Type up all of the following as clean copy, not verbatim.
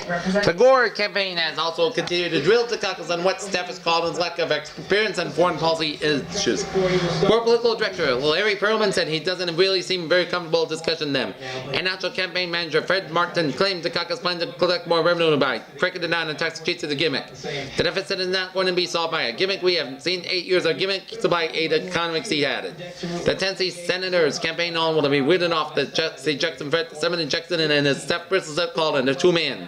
The Gore campaign has also continued to drill the caucus on what Steph has called his lack of experience on foreign policy issues. Gore political director Larry Perlman said he doesn't really seem very comfortable discussing them. And national campaign manager Fred Martin claimed the caucus plans to collect more revenue by cracking it down on tax cheats as a gimmick. The deficit is not going to be solved by a gimmick. We have seen 8 years of gimmick to buy 8 economics, he added. The Tennessee Senators campaign on will be ridden off the Jackson Fred, Senator Jackson and his Steph Bristol called in the two-man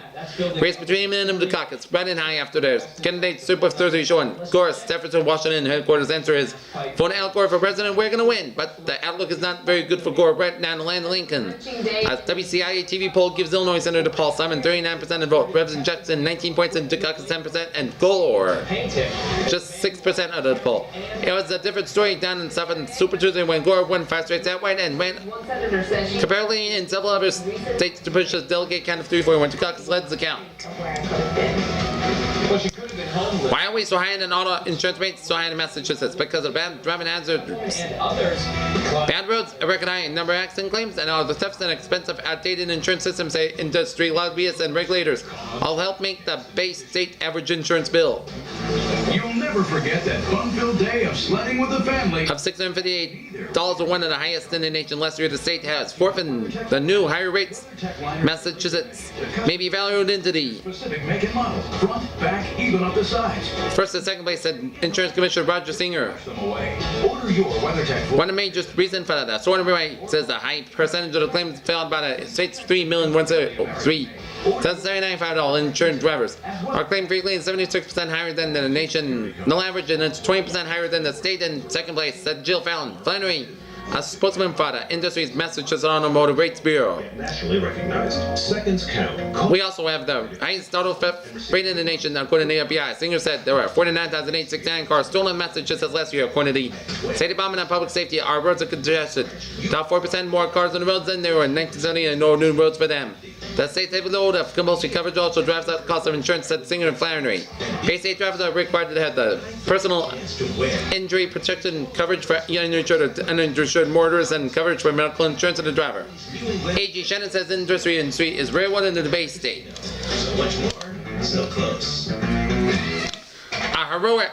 race between him and the caucus, running high after theirs. Candidate Super Thursday showing Gore, Jefferson, Washington headquarters answer is, vote Al Gore for president, we're going to win. But the outlook is not very good for Gore right now in the land of Lincoln. A WCIA TV poll gives Illinois Senator Paul Simon 39% of the vote, Reverend Jackson 19 points, and Dukakis 10%, and Gore just 6% of the poll. It was a different story down in Southern Super Tuesday when Gore won 5 straight outright and went comparatively in several other states to push his delegate count of 3-4 when Dukakis led the count. Why are we so high in an auto insurance rates so high in Massachusetts? Because of bad driving hazards, bad roads, a record high number of accident claims, and all the thefts and expensive outdated insurance systems, say industry lobbyists and regulators, all help make the base state average insurance bill You'll never forget that fun-filled day of sledding with the family. of $658 are one of the highest in the nation. Last year, the state has forfeited the new higher rates. Massachusetts may be valued into the Specific make and model, front, back, even up the sides. first and second place, said Insurance Commissioner Roger Singer. Them away. Order your WeatherTech. One of the major reasons for that, so everybody says the high percentage of the claims fell by the state's 3,173,795 insurance drivers. Our claim frequency is 76% higher than the national average, and it's 20% higher than the state in second place, said Jill Flannery, a spokesman for the industry's Massachusetts Automotive Rates Bureau. Nationally recognized. Seconds count. We also have the highest auto theft rate in the nation, according to the FBI. Singer said there were 49,869 cars stolen in Massachusetts last year, according to the State Department of Public Safety. Our roads are congested. About 4% more cars on the roads than there were in 1970, and no new roads for them. The state's heavy load of compulsory coverage also drives up the cost of insurance, said Singer and Flannery. Bay-State drivers are required to have the personal injury protection coverage for uninsured or uninsured motorists and coverage for medical insurance of the driver. A.G. Shannon says the industry is rare one in the Bay-State. So much more. So close. A heroic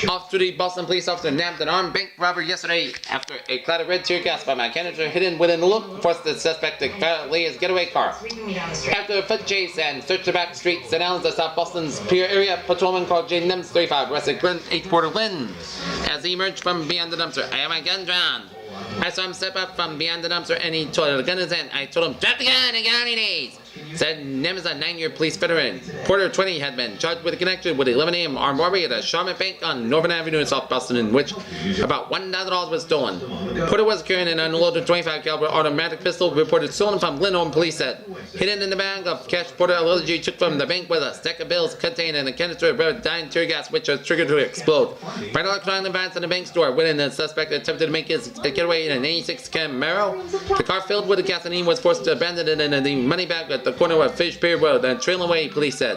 off-duty Boston police officer nabbed an armed bank robber yesterday after a cloud of red tear gas by my canister hidden within the loop forced the suspect to flee his getaway car. After a foot chase and search the back streets and alleys of South Boston's Pier area, patrolman called Jane Nems 35 arrested Glenn H. Porter Lynn as he emerged from beyond the dumpster. I have my gun drawn. I saw him step up from beyond the dumpster and he told the gun in his hand. I told him, drop the gun, I got any days. Said Nems is a 9-year police veteran. Porter, 20, had been charged with a connection with 11 a.m. armed robbery at a Charlotte Bank on Northern Avenue in South Boston, in which about $1,000 was stolen. Porter was carrying an unloaded 25 caliber automatic pistol reported stolen from Lindholm, police said. Hidden in the bag of cash, Porter allegedly took from the bank with a stack of bills containing a canister of red dye tear gas, which was triggered to explode. By electronic device in the bank store, when the suspect attempted to make his getaway in an 86 Camaro, the car filled with the gasoline was forced to abandon it in the money bag at the corner of Fish Pier Road and trailing away, police said.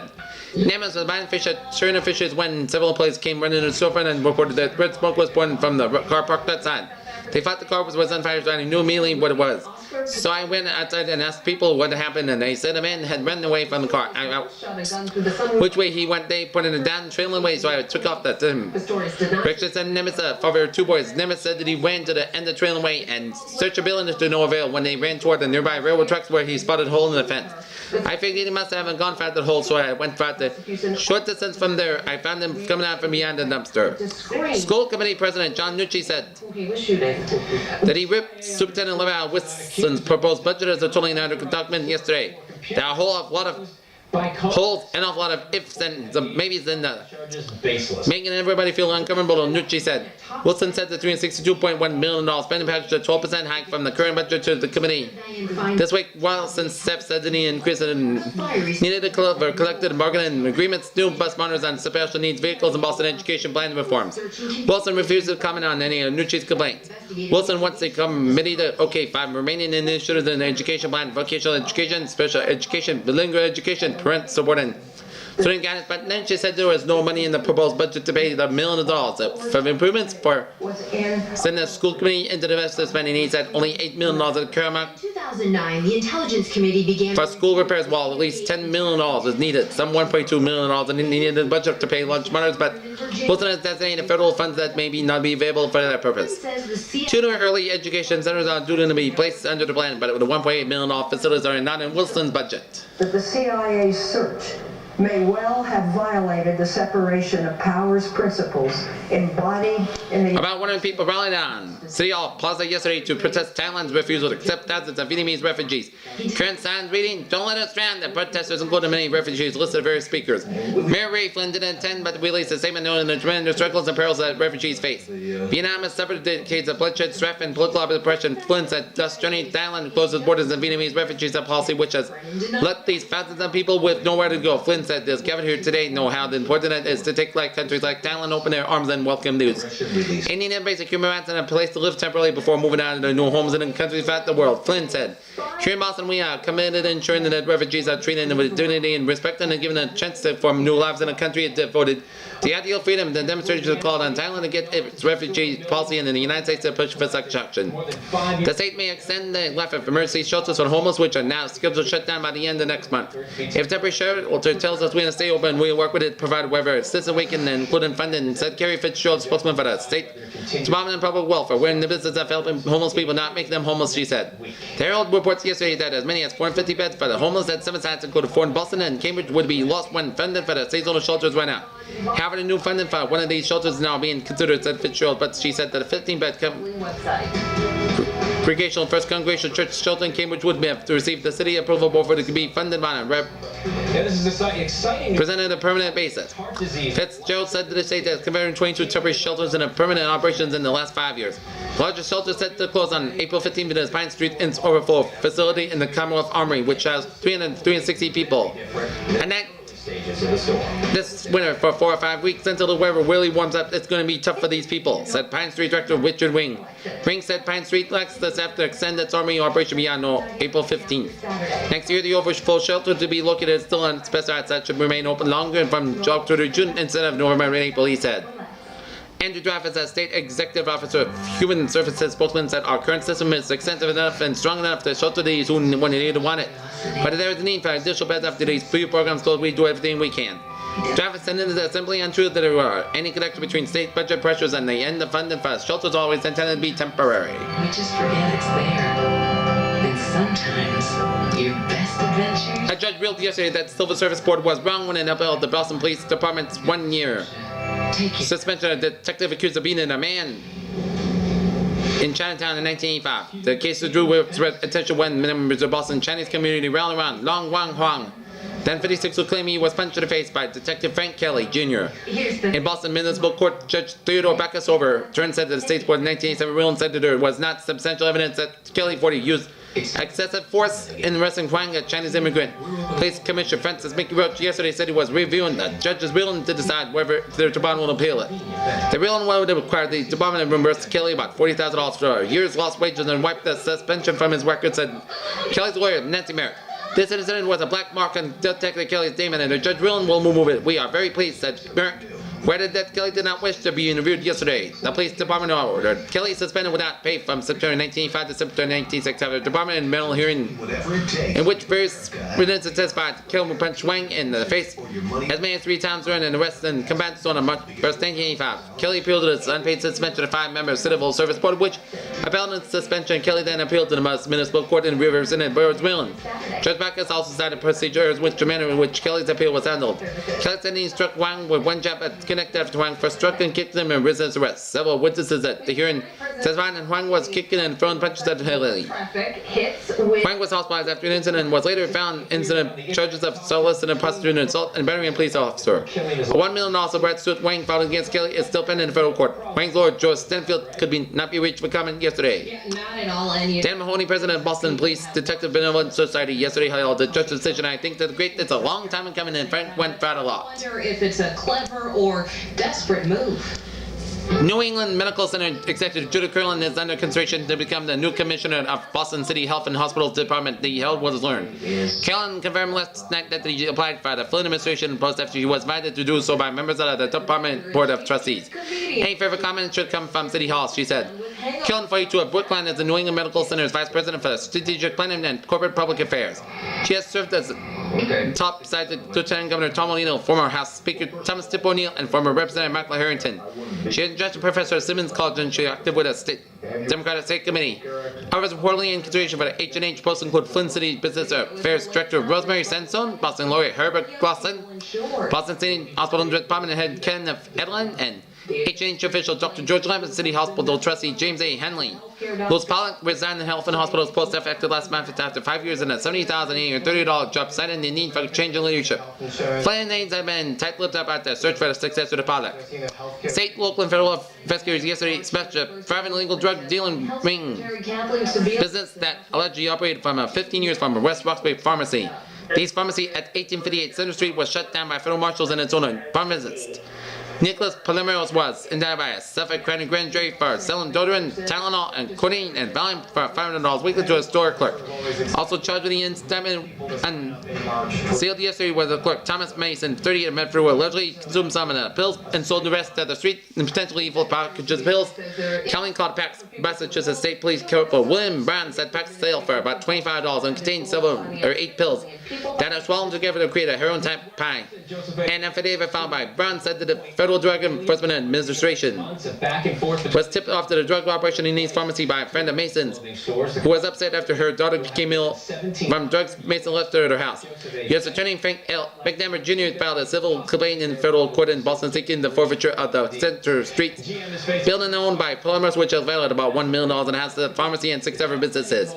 Nemes was buying fish at Turner Fishes when several police came running to the storefront and reported that red smoke was pouring from the car parked outside. They thought the car was on fire, so I knew immediately what it was. So I went outside and asked people what happened, and they said a man had run away from the car. Which way he went, they pointed it down, trailing away, so I took off that him. Richard said Nemes, father of 2 boys. Nemes said that he ran to the end of the trailing away and searchability to no avail when they ran toward the nearby railroad tracks where he spotted a hole in the fence. I figured he must have gone past the hole, so I went past the short distance from there. I found him coming out from behind the dumpster. School committee president John Nucci said that he ripped Superintendent Levi Wilson's proposed budget as a totally inadequate document yesterday. There are a whole lot of holes and an awful lot of ifs and some maybes in the making everybody feel uncomfortable, Nucci said. Wilson said the $362.1 million spending package a 12% hike from the current budget to the committee. This week, Wilson said that he increased it needed to collected bargaining agreements, new bus monitors on special needs vehicles, and Boston education plan reforms. Wilson refused to comment on any of Nucci's complaints. Wilson wants the committee to okay 5 remaining initiatives in the education plan: vocational education, special education, bilingual education, parent support, and student guidance. But then she said there was no money in the proposed budget to pay the $1 million for improvements for send the school committee into the rest of the spending. He said only $8 million at the current 2009, the Intelligence Committee began for school repairs, while at least $10 million is needed. Some $1.2 million is needed in the budget to pay lunch mothers, but Wilson has designated federal funds that may not be available for that purpose. Two new early education centers are due to be placed under the plan, but the $1.8 million facilities are not in Wilson's budget. That the CIA's search may well have violated the separation of powers principles embodied in the... About 100 people rallied on City Hall Plaza yesterday to protest Thailand's refusal to accept thousands of Vietnamese refugees. Current signs reading, "Don't let us drown." The protesters included many refugees listed various speakers. Mayor Ray Flynn didn't attend, but released a statement noting the tremendous struggles and perils that refugees face. Vietnam has suffered decades of bloodshed, strife, and political oppression. Flynn said, "Thus journey Thailand closed its borders and Vietnamese refugees, a policy which has left these thousands of people with nowhere to go." Flynn said, "Those gathered here today know how important it is to take like countries like Thailand open their arms and welcome news. Indian and basic human rights and a place to live temporarily before moving out to their new homes and in countries throughout the world." Flynn said, "Here in Boston, we are committed to ensuring that refugees are treated with dignity and respect and given a chance to form new lives in a country devoted to ideal freedom." The demonstration called on Thailand to get its refugee policy and in the United States to push for such action. The state may extend the life of emergency shelters for the homeless, which are now scheduled to shut down by the end of next month. If temporary shelter tells us we want to stay open, we'll work with it, provide whatever assistance we can, including funding, said Kerry Fitzgerald, spokesman for the State Department of Public Welfare. "We're in the business of helping homeless people, not making them homeless," she said. The Herald reports yesterday that as many as 450 beds for the homeless at 7 sites, including 4 in Boston and Cambridge, would be lost when funding for the seasonal shelters ran out. However, the new funding for one of these shelters is now being considered, said Fitzgerald, but she said that a 15-bed Congregational First Congregational Church shelter in Cambridge would have to receive the city approval before it could be funded by presented on a permanent basis. Fitzgerald said to the state that converting 22 temporary shelters into permanent operations in the last 5 years. The largest shelter set to close on April 15th is Pine Street Inn's overflow facility in the Commonwealth Armory, which has 360 people. And that this winter for 4 or 5 weeks until the weather really warms up, it's going to be tough for these people, said Pine Street Director Richard Wing. Wing said Pine Street lacks the staff to extend its army operation beyond April 15th. Next year, the overflow shelter to be located still on specified sites should remain open longer from October to June instead of November and April, he said. Andrew Travis, as State Executive Officer of Human Services spokesman, said our current system is extensive enough and strong enough to shelter these who when they need to want it. But if there is a need for additional beds after these 3 programs close, we do everything we can. Travis said it is simply untrue that there are any connection between state budget pressures and the end of funding for shelters always intended to be temporary. We just forget it's there. And sometimes your best adventures... A judge ruled yesterday that the Civil Service Board was wrong when it upheld the Boston Police Department's 1-year suspension of a detective accused of beating a man in Chinatown in 1985. The case drew attention when members of the Boston Chinese community rallied around Long Wang Huang, then 56, who claimed he was punched in the face by Detective Frank Kelly, Jr. In Boston Municipal Court, Judge Theodore Backus overturned said that the state's court in 1987 ruled and said that there was not substantial evidence that Kelly 40 used excessive force in arresting Huang, a Chinese immigrant. Police Commissioner Francis Mickey Roach yesterday said he was reviewing the judge's ruling to decide whether the department will appeal it. The ruling would require the department to reimburse Kelly about $40,000 for a year's lost wages and wipe the suspension from his record, said Kelly's lawyer, Nancy Merrick. This incident was a black mark on Detective Kelly's name, and the judge ruling will move it. We are very pleased, said Merrick. Whether that Kelly did not wish to be interviewed yesterday. The police department ordered Kelly suspended without pay from September 1985 to September 1996 after the department in mental hearing in which various witnesses testified Kelly punched Wang in the face as many as 3 times during an arrest in combat zone on March 1st, 1985. Kelly appealed to its unpaid suspension of 5-member Civil Service Board, which upheld its suspension. Kelly then appealed to the Municipal Court in represented Burroughs Millen. Judge Backus also cited procedures which the manner in which Kelly's appeal was handled. Kelly said he struck Wang with 1 jab at connected after Huang first struck and kicked him and resisted arrest. Several witnesses at the hearing testified that Huang was kicking and throwing punches at Kelly. Huang was hospitalized after an incident and was later found incident charges of soliciting, prostituting, assault, and battering a police officer. A $1 million lawsuit suit Huang filed against Kelly is still pending in federal court. Huang's lawyer, Joe Stenfield, could not be reached for comment yesterday. Not at all. Dan Mahoney, president of Boston Police Detective Benevolent Society, yesterday held the judge's decision. I think that's great. It's a long time in coming, and Frank went for it a lot. I wonder if it's a clever or desperate move. New England Medical Center Executive Judah Curlin is under consideration to become the new commissioner of Boston City Health and Hospitals Department. The health was learned. Curlin confirmed last night that he applied for the Flynn administration post after he was invited to do so by members of the Department Board of Trustees. Any further comments should come from City Hall, she said. Curlin, 42, of Brookline, is the New England Medical Center's vice president for strategic planning and corporate public affairs. She has served as top side to Lieutenant Governor Tom O'Neill, former House Speaker Thomas Tip O'Neill, and former Representative Michael Harrington. She is adjunct professor at Simmons College and she is active with a Democratic State Committee. Others reportedly in consideration for the H&H post include Flint City Business Affairs Director Rosemary Sandstone, Boston lawyer Herbert Glosson, Boston City Hospital Department head Ken Edlin, and H&H official Dr. George Lambert, City Hospital trustee James A. Henley. Louis Pollock resigned the Health and Hospitals post effective last month after 5 years in a $70,830 job, citing the need for change in leadership. Flynn aides have been tight-lipped about their search for the successor to Pollock. State, local, and federal investigators yesterday smashed a private illegal drug dealing ring business that allegedly operated from 15 years from a West Roxbury pharmacy. This pharmacy at 1858 Center Street was shut down by federal marshals and its owner, pharmacist Nicholas Palomeros, was indicted by a Suffolk County grand jury for selling Dodrin, Tylenol, and codeine and Valium for $500 weekly to a store clerk. Also charged with the indictment and sealed yesterday was the clerk Thomas Mason, 30, of Medford, who allegedly consumed some of the pills and sold the rest at the street in potentially evil packages of pills. County called Pax Massachusetts State Police Corporal William Brown said Pax sale for about $25 and contained 8 pills that are swallowed together to create a heroin-type pie. An affidavit filed by Brown said that the Federal Drug Enforcement Administration was tipped off to the drug operation in East Pharmacy by a friend of Mason's, who was upset after her daughter became ill from drugs Mason left her at her house. U.S. Attorney Frank L. McNamara Jr. filed a civil complaint in federal court in Boston seeking the forfeiture of the Center Street building owned by Polymers, which is valued at about $1 million and has the pharmacy and 6 other businesses.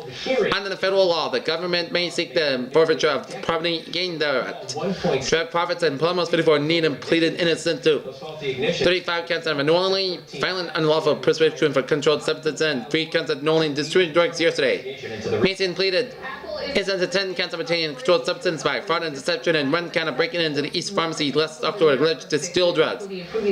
Under the federal law, the government may seek the forfeiture of property gained thereat. Drug profits and Polymers 54 Needham pleaded innocent to 35 counts of knowingly filing unlawful prescription for controlled substance and 3 counts of knowingly distributing drugs yesterday. Mason pleaded innocent to 10 counts of obtaining controlled substance by fraud and deception and 1 count of breaking into the East Pharmacy last October alleged to steal drugs.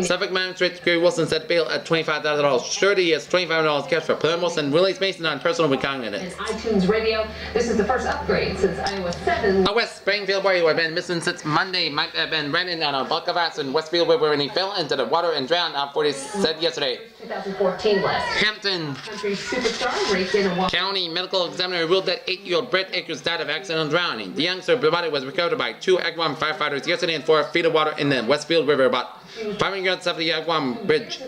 Suffolk Magistrate Gary Wilson set bail at $25,000. Surety is $25 cash for Palermo and released Mason on personal recognizance. iTunes Radio. This is the first upgrade since iOS 7. A West Springfield boy who had been missing since Monday might have been running on a bulk of ice in Westfield River when he fell into the water and drowned, authorities said yesterday. 2014 West. Hampton Country superstar raked in a water. County medical examiner ruled that 8-year-old Brett Akers died of accidental drowning. The youngster's body was recovered by 2 Agawam firefighters yesterday in 4 feet of water in the Westfield River, about 500 yards south of the Agawam Bridge.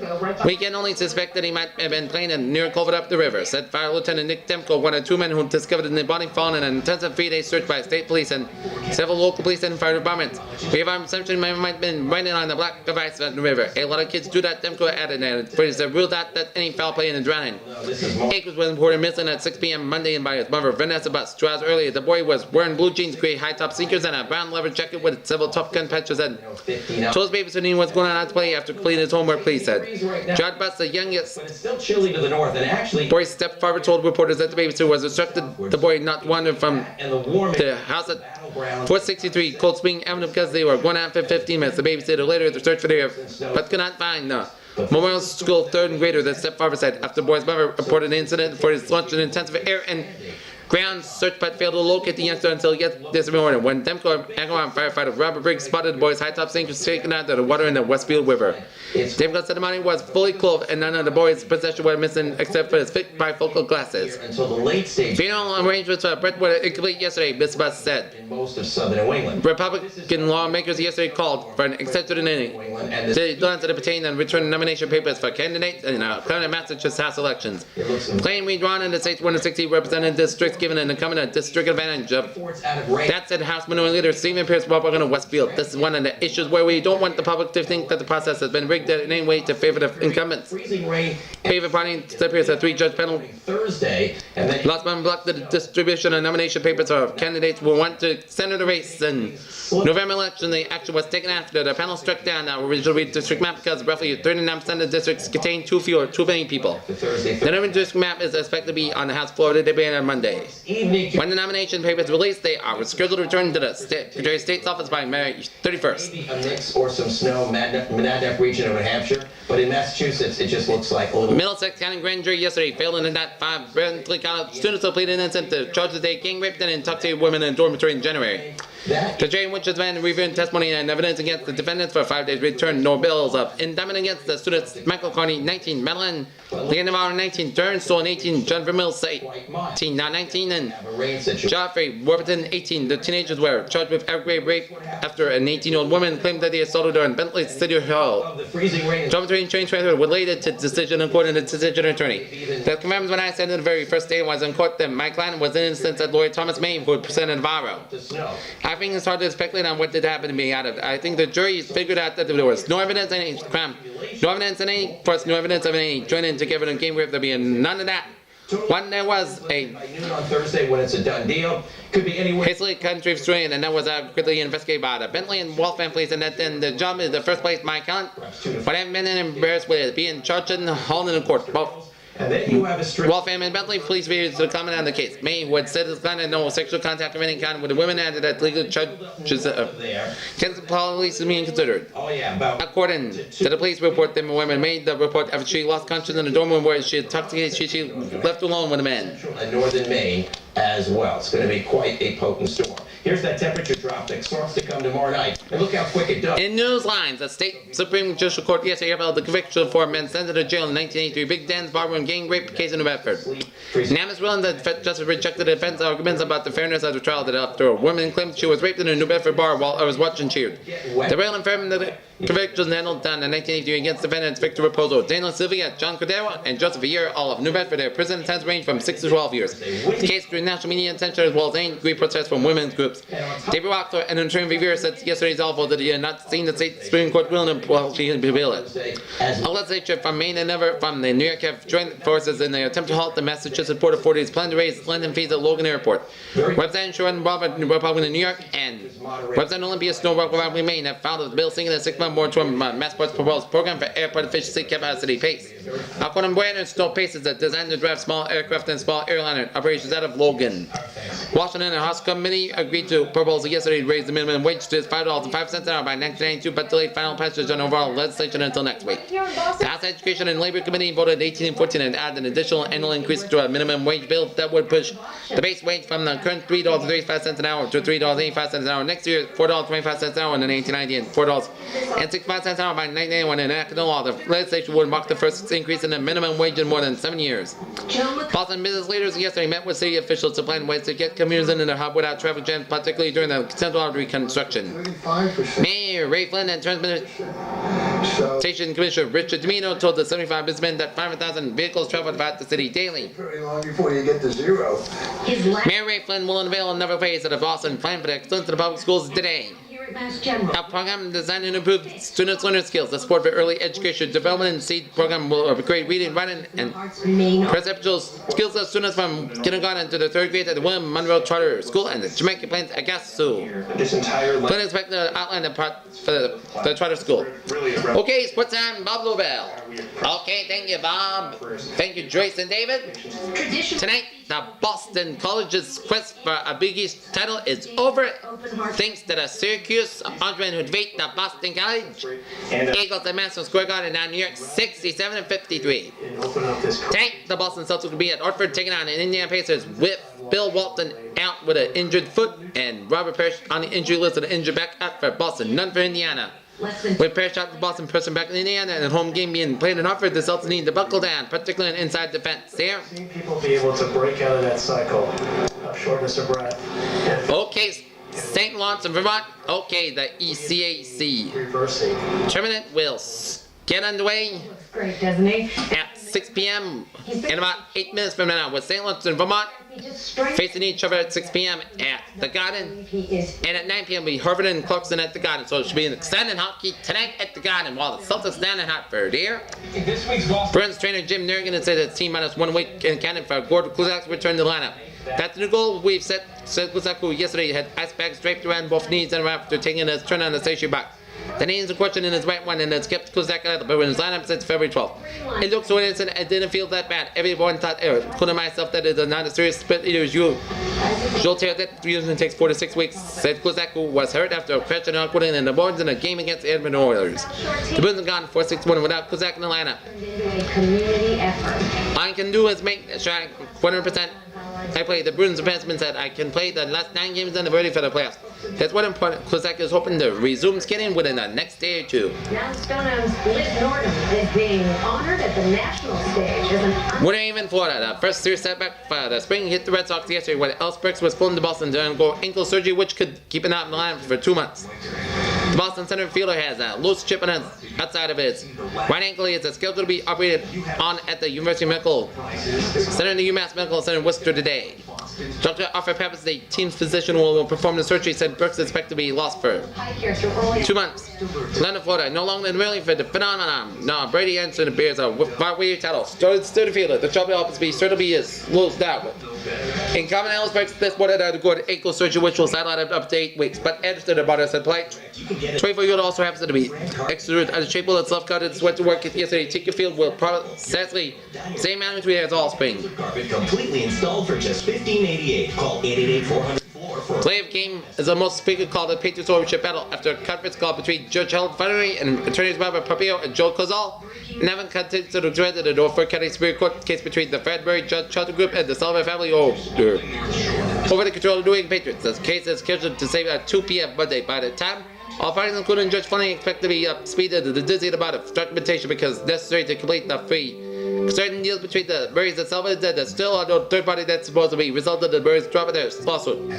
We can only suspect that he might have been playing in near culvert up the river, said Fire Lieutenant Nick Demko, one of 2 men who discovered the body fallen in an intensive 3-day search by state police and several local police and fire departments. We have our assumption he might have been riding on the black device of the river. A lot of kids do that, Demko added, and it is ruled out that any foul play in the drowning. Akers was reported missing at 6 p.m. Monday by his mother, Vanessa Bus. 2 hours earlier, the boy was wearing blue jeans, gray high-top sneakers, and a brown leather jacket with several Top Gun patches and told his babysitting he was going out to play after completing his homework, police said. Judd Bus, the youngest boy's stepfather, told reporters that the babysitter was instructed the boy not wander from the house at 463 Cold Spring Avenue because they were going out for 15 minutes. The babysitter later searched for their but could not find the Memorial School 3rd grader, the stepfather said, after the boy's mother reported an incident for his lunch in intensive air and ground search but failed to locate the youngster until this morning when Demko Agawam firefighter Robert Briggs spotted the boy's high-top sneakers taken out of the water in the Westfield River. Demko said the body was fully clothed and none of the boy's possessions were missing except for his thick bifocal glasses. Funeral arrangements for Brett were incomplete yesterday, Ms. Bus said. Republican lawmakers yesterday called for an extension inning to glance at the pertain and return nomination papers for candidates in the current Massachusetts House elections. Claim redrawn in the state's 160 represented districts given an incumbent a district advantage of. That said, House Minority Leader Stephen Pierce Republican of Westfield. This is one of the issues where we don't want the public to think that the process has been rigged in any way to favor the incumbents. Favor party Pierce a 3-judge panel last month blocked the distribution of nomination papers for candidates who want to center the race in November election. The action was taken after the panel struck down the original district map because roughly 39% of the districts contain too many people. The new district map is expected to be on the House floor to debate on Monday. When the nomination papers are released, they are scheduled to return to the Secretary of State's office by May 31st. Maybe a mix or some snow, Monadnock region of New Hampshire, but in Massachusetts, it just looks like a little... Middlesex County Grand Jury yesterday failed in that 5 Bentley College students who pleaded innocent to charges they gang raped and intoxicated women in a dormitory in January. The jury in which the defendant reviewed testimony and evidence against the defendants for 5 days returned no bills of indictment against the students Michael Carney, 19, Madeline Leonard, 19, Turnstone, 18, John Vermills, 18, not 19, and Geoffrey Warburton, 18. The teenagers were charged with aggravated rape after an 18-year-old woman claimed that he assaulted her in Bentley City Hall. Dormitory and train transfer related to the decision according to the decision attorney. The confirms when I said in the very first day was in court that my client was innocent, said lawyer Thomas Maine, who presented Navarro. I think it's hard to speculate on what did happen to me out of it. I think the jury figured out that there was no evidence of any crime, no evidence of any force, no evidence of any joining together in game rape. There being none of that. When there was a on Thursday when it's a done deal, could be anywhere. hastily country strain, and that was quickly investigated by the Bentley and Waltham police, and that then the job is the first place my account. But I haven't been embarrassed with being charged and hauled in the court. Both. And then you have a strict... Waltham and Bentley police refused to comment on the case. May would said his client had no sexual contact of any kind with the women and that legal charges against the police is being considered. According to the police report, the woman made the report after she lost consciousness in the dorm room where she intoxicated. She left alone with a man. And northern Maine as well. It's going to be quite a potent storm. Here's that temperature drop that starts to come tomorrow night. And look how quick it does. In news lines, the state Supreme Judicial Court yesterday upheld the conviction of 4 men sent to jail in 1983 Big Dan's barroom gang rape case in New Bedford. Namus Willen, the justice rejected the defense arguments about the fairness of the trial that after a woman claimed she was raped in a New Bedford bar while I was watching cheered. The rail affirmed the convictions handled down in 1983 against defendants Victor Raposo, Daniel Sylvia, John Cordero, and Joseph Year, all of New Bedford. Their prison sentence ranged from 6 to 12 years. The case drew national media attention as well as angry protests from women's groups. David Rockler and Attorney Revere said yesterday's awful that he had not seen the state Supreme Court willing to appeal it. A legislature from Maine and never from the New York have joined forces in the attempt to halt the Massachusetts Port Authority's plan to raise landing fees at Logan Airport. Representative Sharon Robert, Republican in New York, and Representative Olympia Snow, Republican in Maine, have filed a bill seeking a 6-month moratorium on Massport's proposed program for airport efficiency capacity pace. According to Brandon, Snow Pace is designed to drive small aircraft and small airliner operations out of Logan. Washington and House Committee agreed to proposal yesterday to raise the minimum wage to $5.05 an hour by 1992, but delayed final passage on overall legislation until next week. The House Education and Labor Committee voted 18 and 14 and added an additional annual increase to a minimum wage bill that would push the base wage from the current $3.35 an hour to $3.85 an hour next year, $4.25 an hour in 1990, and $4.65 an hour by 1991. And enacted the law, the legislation would mark the first increase in the minimum wage in more than 7 years. Boston business leaders yesterday met with city officials to plan ways to get commuters into the hub without traffic jams, particularly during the Central Artery construction. Mayor Ray Flynn and Transportation Commissioner Richard Domino told the 75 businessmen that 500,000 vehicles travel about the city daily. Pretty long before you get to zero. Mayor Ray Flynn will unveil another phase of the Boston plan for the excellence of the public schools today. A program designed to improve students' learning skills. The support for early education development and seed program will upgrade reading, writing, and perceptual skills of students from kindergarten to the 3rd grade at the William Monroe Charter School and the Jamaica Plains Agassiz. Flynn expects to outline the part for the charter school. Okay, sports time, Bob Lobel. Okay, thank you, Bob. Thank you, Joyce and David. Tonight, the Boston College's quest for a Big East title is over. Thanks to the Syracuse Andrew who defeat the Boston College Eagles at Madison Square Garden in New York 67-53. Tonight, the Boston Celtics will be at Hartford taking on the Indiana Pacers with Bill Walton out with an injured foot and Robert Parrish on the injury list with an injured back out for Boston, none for Indiana. With Parrish out the Boston person back in Indiana and a home game being played in Hartford, the Celtics need to buckle down, particularly in inside defense. There. Seeing people be able to break out of that cycle of shortness of breath. Okay, St. Lawrence and Vermont. Okay, the ECAC Reversing. tournament will get underway. Great, doesn't he? At 6 p.m. in about 8 minutes from now, with St. Lawrence and Vermont facing each other at 6 p.m. at the Garden. And at 9 p.m. will be Harvard and Clarkson at the Garden. So it should be an exciting hockey tonight at the Garden while the Celtics down in Hartford here. Bruins trainer Jim Nergan has said that the team minus 1 week in Canada for Gordon Kluzak's return to the lineup. That's the new goal we've set. Kluzak, who yesterday had ice bags draped around both knees and after taking his turn on the station back. The names in question in his right one, and it's kept Kozak out of the Bruins lineup since February 12th. It looked so innocent, it didn't feel that bad. Everyone thought, including myself, that it is not a serious split. It was you. Joel tear that usually takes 4 to 6 weeks, said Kozak, who was hurt after a crash and awkward in the boards in a game against the Edmonton Oilers. The Bruins are gone 4-6-1 without Kozak in the lineup. All I can do is make a shot 100%. I played the Bruins defenseman said I can play the last 9 games and I'm ready for the playoffs. That's what important. Kozak is hoping to resume skating within the next day or two. Now Stoneham's Liz Norton is being honored at the national stage as an Winter even Florida. The first serious setback for the spring hit the Red Sox yesterday when Ellis Burks was pulled into Boston to undergo ankle surgery, which could keep him out in the lineup for 2 months. The Boston center fielder has a loose chip on his outside of his right ankle. He is scheduled to be operated on at the University Medical Center in the UMass Medical Center in Worcester today. Dr. Arthur Pappas, the team's physician, will perform the surgery, said Burks is expected to be lost for 2 months. Atlanta, Florida, no longer really for the phenomenon. No, Brady Anderson appears a five-way title. Stood the fielder. The trouble happens to be certainly is loose down. In common Ellis Burks, this one had to go to ankle surgery, which will sideline up to 8 weeks. But Anderson about us had played. 24-year-old also happens to be extruded as a shape of its left guard. Went to work yesterday. Tinkerfield will probably sadly same magnitude as all spring. Carpet completely installed for just $15.88. Call 888-400. Play of game is the most speaker called the Patriots ownership battle after a conference call between Judge Helen Flannery and attorneys Robert Papio and Joel Kozal. Nevin continues to dread the Norfolk County Superior Court case between the Fredberry Judge Charter Group and the Sullivan family over the control of the New England Patriots. The case is scheduled to say at 2 p.m. Monday. By the time all parties, including Judge Flannery, expect to be up speed to the dizzy about of documentation because necessary to complete the free certain deals between the Murrays and Sullivan that there's still no third party that's supposed to be resulted in the Murrays dropping their lawsuit.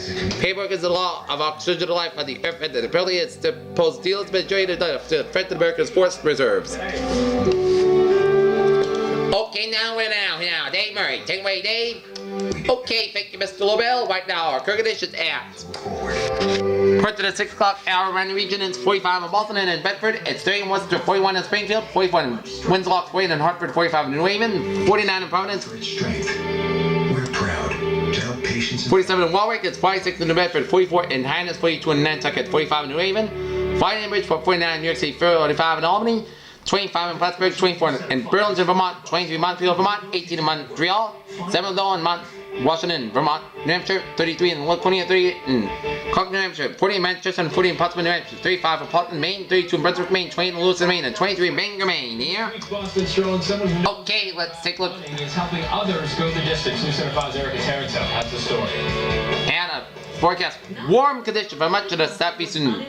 Paperwork is the law of oxygen to life on the earth, and apparently it's to pose deals been traded to threaten America's forest reserves. Okay, now, Dave Murray. Take it away, Dave. Okay, thank you, Mr. Lobel. Right now, our current conditions at. According to the 6 o'clock hour around the region, it's 45 in Boston and in Bedford. It's 30 in Worcester, 41 in Springfield, 44 in Winslow, Wayne, and Hartford, 45 in New Haven, 49 in Providence. Strength. We're proud to help patients. 47 in Warwick, it's 46 in New Bedford, 44 in Hyannis, 42 in Nantucket, 45 in New Haven, 49 in Bridgeport, 49 in New York City, 45 in Albany, 25 in Plattsburgh, 24 in Burlington, Vermont, 23 in Montreal, Vermont, 18 in Montreal, 7 in Washington, Vermont, New Hampshire, 33 in Laconia, 38 in Cork, New Hampshire, 40 in Manchester, and 40 in Portsmouth, New Hampshire, 35 in Portland, Maine, 32 in Brunswick, Maine, 20 in Lewiston, Maine, and 23 in Bangor, Maine. Here. Okay, let's take a look. Is helping others go the distance. News Center 5's Erica Taranto has the story. And a forecast warm condition for much of the southeastern,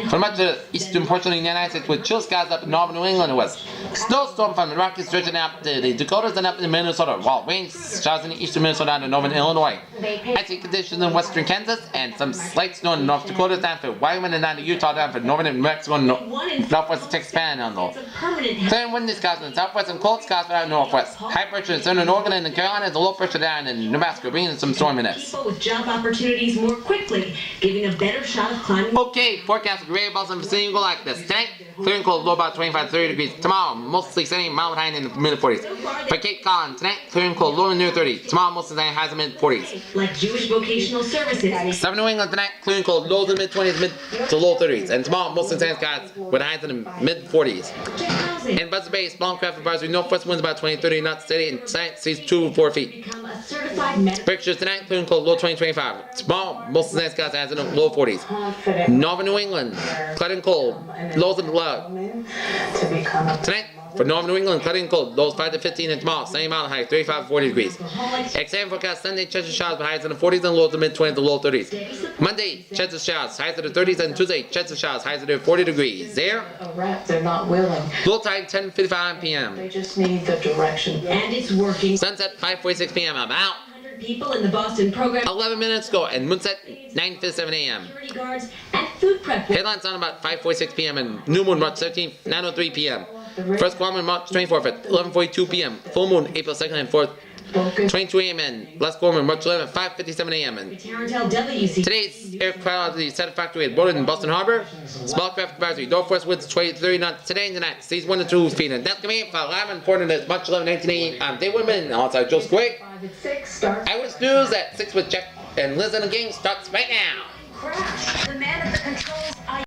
for much of the eastern portion of the United States, with chill skies up in northern New England and west. Snowstorm from the Rockies stretching out to the Dakotas and up in Minnesota, while rain showers in the eastern Minnesota and northern Illinois. Icy conditions in western Kansas and some slight snow in North Dakota, down for Wyoming and down to Utah, down for northern New Mexico and northwest Texas Panhandle. Clear and windy skies in the southwest and cold skies out in the northwest. High pressure in southern Oregon and the Carolinas, low pressure down in Nebraska, bringing some storminess. people with job opportunities more quickly, giving a better shot of climbing. Okay, forecast for Greater Boston vicinity will go like this. Tonight, clear and cold, low about 25 to 30 degrees. Tomorrow, mostly sunny, mild high in the mid 40s. For Cape Cod, tonight, clear and cold, low and near 30. Tomorrow, mostly sunny, highs in the mid 40s. Like Jewish Vocational Services. 7 New England tonight, clear and cold, lows in the mid 20s, mid to low 30s. And tomorrow, mostly sunny skies with highs in the mid 40s. In Buzzard Bay, small craft advisory, northwest winds about 20-30 knots steady, and tonight sees 2 to 4 feet. Pictures tonight, clear and cold, low 20-25. Tomorrow, mostly sunny skies, highs in the low 40s. Northern New England, cloud and cold, lows in the low. Tonight, for Northern New England, cloudy and cold, lows 5 to 15, and tomorrow, sunny mild high, 35 to 40 degrees. XM forecast Sunday, chance of showers, but highs in the 40s and lows in the mid 20s to low 30s. Monday, chance of showers, highs in the 30s, and Tuesday, chance of showers, highs in the 40 degrees. There. They're not willing. Low tide 10:55 p.m. They just need the direction. And it's working. Sunset 5:46 p.m. I'm out. People in the Boston program. 11 minutes ago, and moonset 9:57 a.m. Security guards and food prep. Headlines on about 5:46 p.m. and new moon March 17th, 9:03 p.m. First quarter March 24th at 11:42 p.m. Full moon April 2nd and 4th. 22 a.m. and last quarter March 11th, 5:57 a.m. and today's air quality satisfactory at Borden and Boston Harbor. Small craft advisory, northwest winds 20 to 30 knots today and tonight. Seas 1 to 2 feet. And that's coming in for live and important as March 11, 1980. I'm Dave Woodman, outside Joe Square. Eyewitness News at 6 with Jack and Liz in the game starts right now. Crash. The man at the controls.